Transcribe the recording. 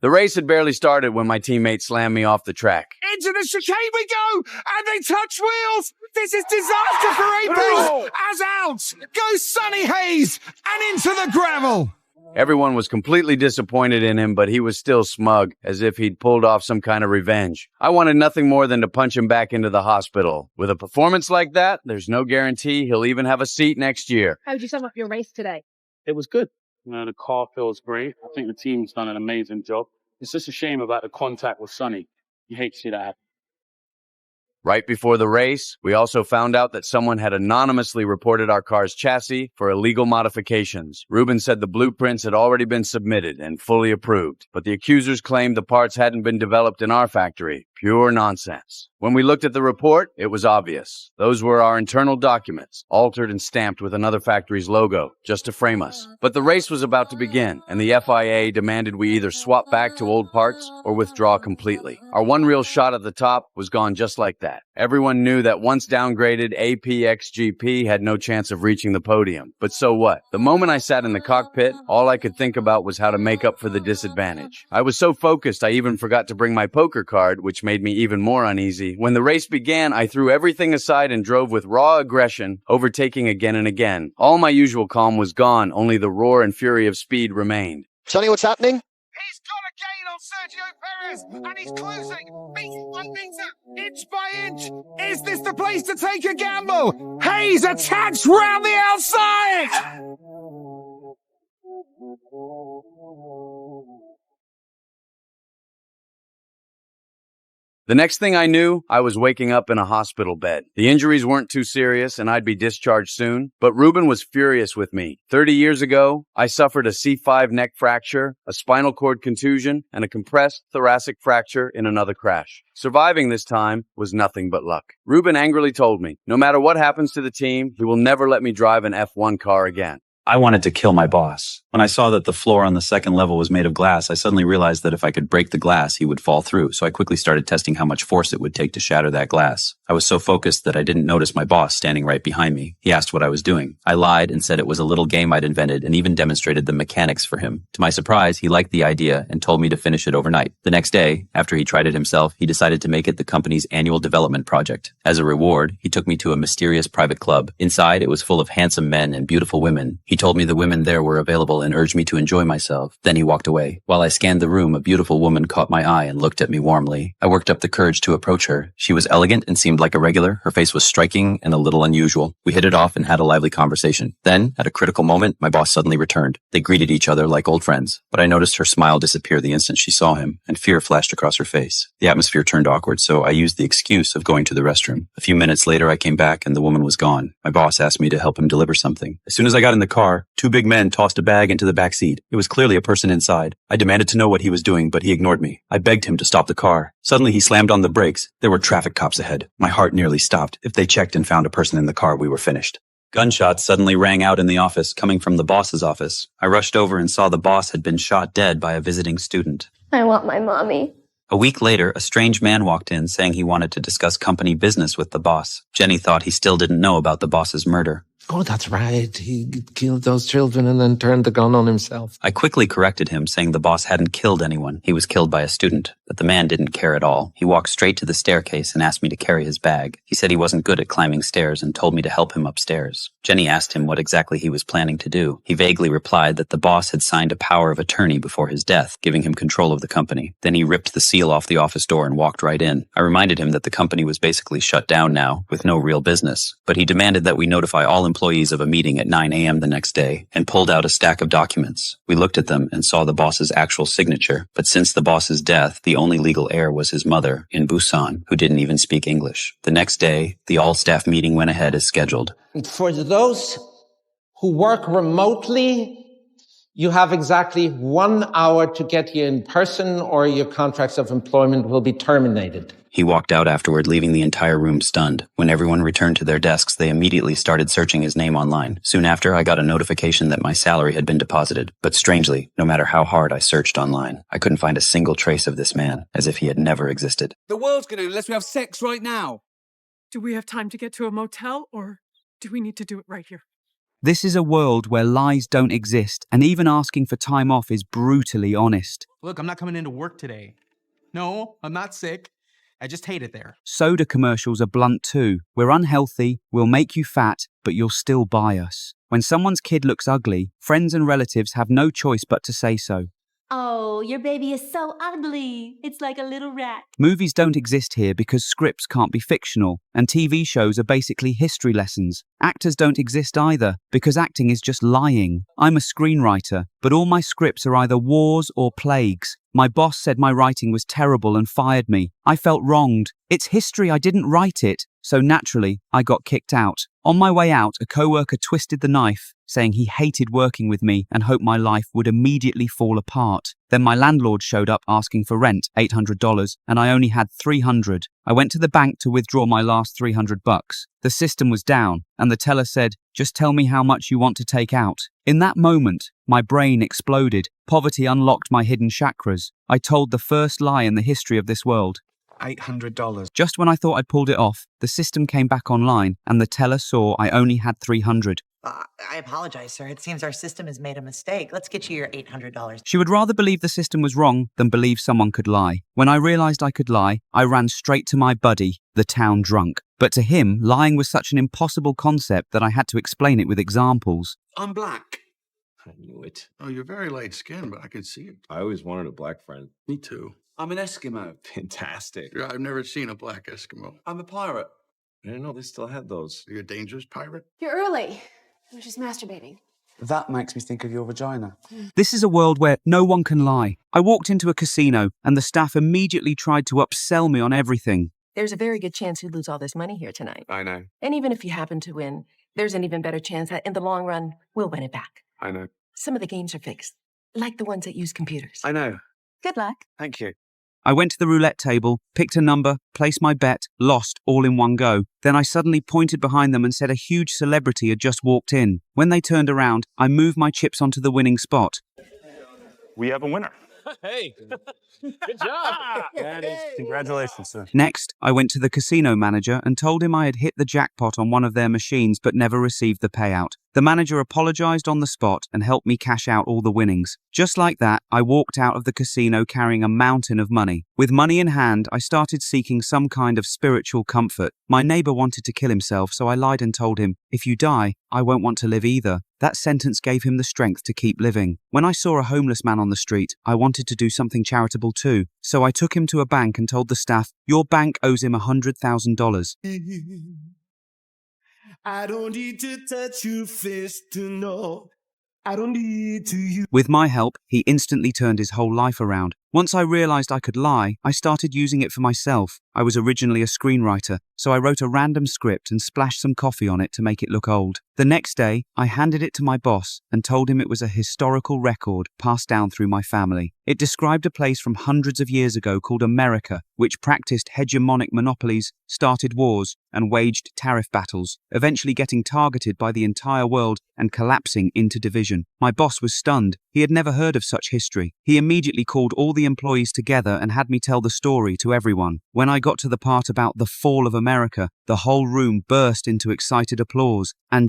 The race had barely started when my teammate slammed me off the track. Into the chicane we go, and they touch wheels. This is disaster for Apex. As out goes Sonny Hayes, and into the gravel. Everyone was completely disappointed in him, but he was still smug, as if he'd pulled off some kind of revenge. I wanted nothing more than to punch him back into the hospital. With a performance like that, there's no guarantee he'll even have a seat next year. How did you sum up your race today? It was good. The car feels great. I think the team's done an amazing job. It's just a shame about the contact with Sonny. You hate to see that happen. Right before the race, we also found out that someone had anonymously reported our car's chassis for illegal modifications. Ruben said the blueprints had already been submitted and fully approved, but the accusers claimed the parts hadn't been developed in our factory. Pure nonsense. When we looked at the report, it was obvious. Those were our internal documents, altered and stamped with another factory's logo, just to frame us. But the race was about to begin, and the FIA demanded we either swap back to old parts or withdraw completely. Our one real shot at the top was gone just like that. Everyone knew that once downgraded, APXGP had no chance of reaching the podium. But so what? The moment I sat in the cockpit, all I could think about was how to make up for the disadvantage. I was so focused I even forgot to bring my poker card, which made me even more uneasy. When the race began, I threw everything aside and drove with raw aggression, overtaking again and again. All my usual calm was gone, only the roar and fury of speed remained. Sonny, what's happening? He's got a gain on Sergio Perez, and he's closing meter by meter, inch by inch. Is this the place to take a gamble? Hayes attacks round the outside! The next thing I knew, I was waking up in a hospital bed. The injuries weren't too serious and I'd be discharged soon, but Ruben was furious with me. 30 years ago, I suffered a C5 neck fracture, a spinal cord contusion, and a compressed thoracic fracture in another crash. Surviving this time was nothing but luck. Ruben angrily told me, no matter what happens to the team, he will never let me drive an F1 car again. I wanted to kill my boss. When I saw that the floor on the second level was made of glass, I suddenly realized that if I could break the glass, he would fall through. So I quickly started testing how much force it would take to shatter that glass. I was so focused that I didn't notice my boss standing right behind me. He asked what I was doing. I lied and said it was a little game I'd invented and even demonstrated the mechanics for him. To my surprise, he liked the idea and told me to finish it overnight. The next day, after he tried it himself, he decided to make it the company's annual development project. As a reward, he took me to a mysterious private club. Inside, it was full of handsome men and beautiful women. He told me the women there were available and urged me to enjoy myself. Then he walked away. While I scanned the room, a beautiful woman caught my eye and looked at me warmly. I worked up the courage to approach her. She was elegant and seemed like a regular. Her face was striking and a little unusual. We hit it off and had a lively conversation. Then, at a critical moment, my boss suddenly returned. They greeted each other like old friends, but I noticed her smile disappear the instant she saw him, and fear flashed across her face. The atmosphere turned awkward, so I used the excuse of going to the restroom. A few minutes later, I came back and the woman was gone. My boss asked me to help him deliver something. As soon as I got in the car, two big men tossed a bag into the back seat. It was clearly a person inside. I demanded to know what he was doing, but he ignored me. I begged him to stop the car. Suddenly, he slammed on the brakes. There were traffic cops ahead. My heart nearly stopped. If they checked and found a person in the car, we were finished. Gunshots suddenly rang out in the office, coming from the boss's office. I rushed over and saw the boss had been shot dead by a visiting student. I want my mommy. A week later, a strange man walked in saying he wanted to discuss company business with the boss. Jenny thought he still didn't know about the boss's murder. Oh, that's right. He killed those children and then turned the gun on himself. I quickly corrected him, saying the boss hadn't killed anyone. He was killed by a student. But the man didn't care at all. He walked straight to the staircase and asked me to carry his bag. He said he wasn't good at climbing stairs and told me to help him upstairs. Jenny asked him what exactly he was planning to do. He vaguely replied that the boss had signed a power of attorney before his death, giving him control of the company. Then he ripped the seal off the office door and walked right in. I reminded him that the company was basically shut down now, with no real business. But he demanded that we notify all employees of a meeting at 9 a.m. the next day, and pulled out a stack of documents. We looked at them and saw the boss's actual signature, but since the boss's death, the only legal heir was his mother in Busan, who didn't even speak English. The next day, the all-staff meeting went ahead as scheduled. For those who work remotely, you have exactly 1 hour to get here in person or your contracts of employment will be terminated. He walked out afterward, leaving the entire room stunned. When everyone returned to their desks, they immediately started searching his name online. Soon after, I got a notification that my salary had been deposited. But strangely, no matter how hard I searched online, I couldn't find a single trace of this man, as if he had never existed. The world's going to let me have sex right now. Do we have time to get to a motel, or do we need to do it right here? This is a world where lies don't exist, and even asking for time off is brutally honest. Look, I'm not coming into work today. No, I'm not sick. I just hate it there. Soda commercials are blunt too. We're unhealthy, we'll make you fat, but you'll still buy us. When someone's kid looks ugly, friends and relatives have no choice but to say so. Oh, your baby is so ugly. It's like a little rat. Movies don't exist here because scripts can't be fictional, and TV shows are basically history lessons. Actors don't exist either because acting is just lying. I'm a screenwriter, but all my scripts are either wars or plagues. My boss said my writing was terrible and fired me. I felt wronged. It's history, I didn't write it. So naturally, I got kicked out. On my way out, a coworker twisted the knife, saying he hated working with me and hoped my life would immediately fall apart. Then my landlord showed up asking for rent, $800, and I only had $300. I went to the bank to withdraw my last $300. The system was down, and the teller said, "Just tell me how much you want to take out." In that moment, my brain exploded. Poverty unlocked my hidden chakras. I told the first lie in the history of this world. $800. Just when I thought I'd pulled it off, the system came back online, and the teller saw I only had $300. I apologize, sir. It seems our system has made a mistake. Let's get you your $800. She would rather believe the system was wrong than believe someone could lie. When I realized I could lie, I ran straight to my buddy, the town drunk. But to him, lying was such an impossible concept that I had to explain it with examples. I'm black. I knew it. Oh, you're very light-skinned, but I could see it. I always wanted a black friend. Me too. I'm an Eskimo. Fantastic. Yeah, I've never seen a black Eskimo. I'm a pirate. I didn't know they still had those. You're a dangerous pirate? You're early. I was just masturbating. That makes me think of your vagina. This is a world where no one can lie. I walked into a casino, and the staff immediately tried to upsell me on everything. There's a very good chance you'd lose all this money here tonight. I know. And even if you happen to win, there's an even better chance that in the long run, we'll win it back. I know. Some of the games are fixed, like the ones that use computers. I know. Good luck. Thank you. I went to the roulette table, picked a number, placed my bet, lost all in one go. Then I suddenly pointed behind them and said a huge celebrity had just walked in. When they turned around, I moved my chips onto the winning spot. We have a winner. Hey, good job. Congratulations, sir. Next, I went to the casino manager and told him I had hit the jackpot on one of their machines but never received the payout. The manager apologized on the spot and helped me cash out all the winnings. Just like that, I walked out of the casino carrying a mountain of money. With money in hand, I started seeking some kind of spiritual comfort. My neighbor wanted to kill himself, so I lied and told him, "If you die, I won't want to live either." That sentence gave him the strength to keep living. When I saw a homeless man on the street, I wanted to do something charitable too. So I took him to a bank and told the staff, "Your bank owes him $100,000. I don't need to touch your face to know. I don't need to you. With my help, he instantly turned his whole life around. Once I realized I could lie, I started using it for myself. I was originally a screenwriter, so I wrote a random script and splashed some coffee on it to make it look old. The next day, I handed it to my boss and told him it was a historical record passed down through my family. It described a place from hundreds of years ago called America, which practiced hegemonic monopolies, started wars, and waged tariff battles, eventually getting targeted by the entire world and collapsing into division. My boss was stunned. He had never heard of such history. He immediately called all the employees together and had me tell the story to everyone. When I got to the part about the fall of America, the whole room burst into excited applause, and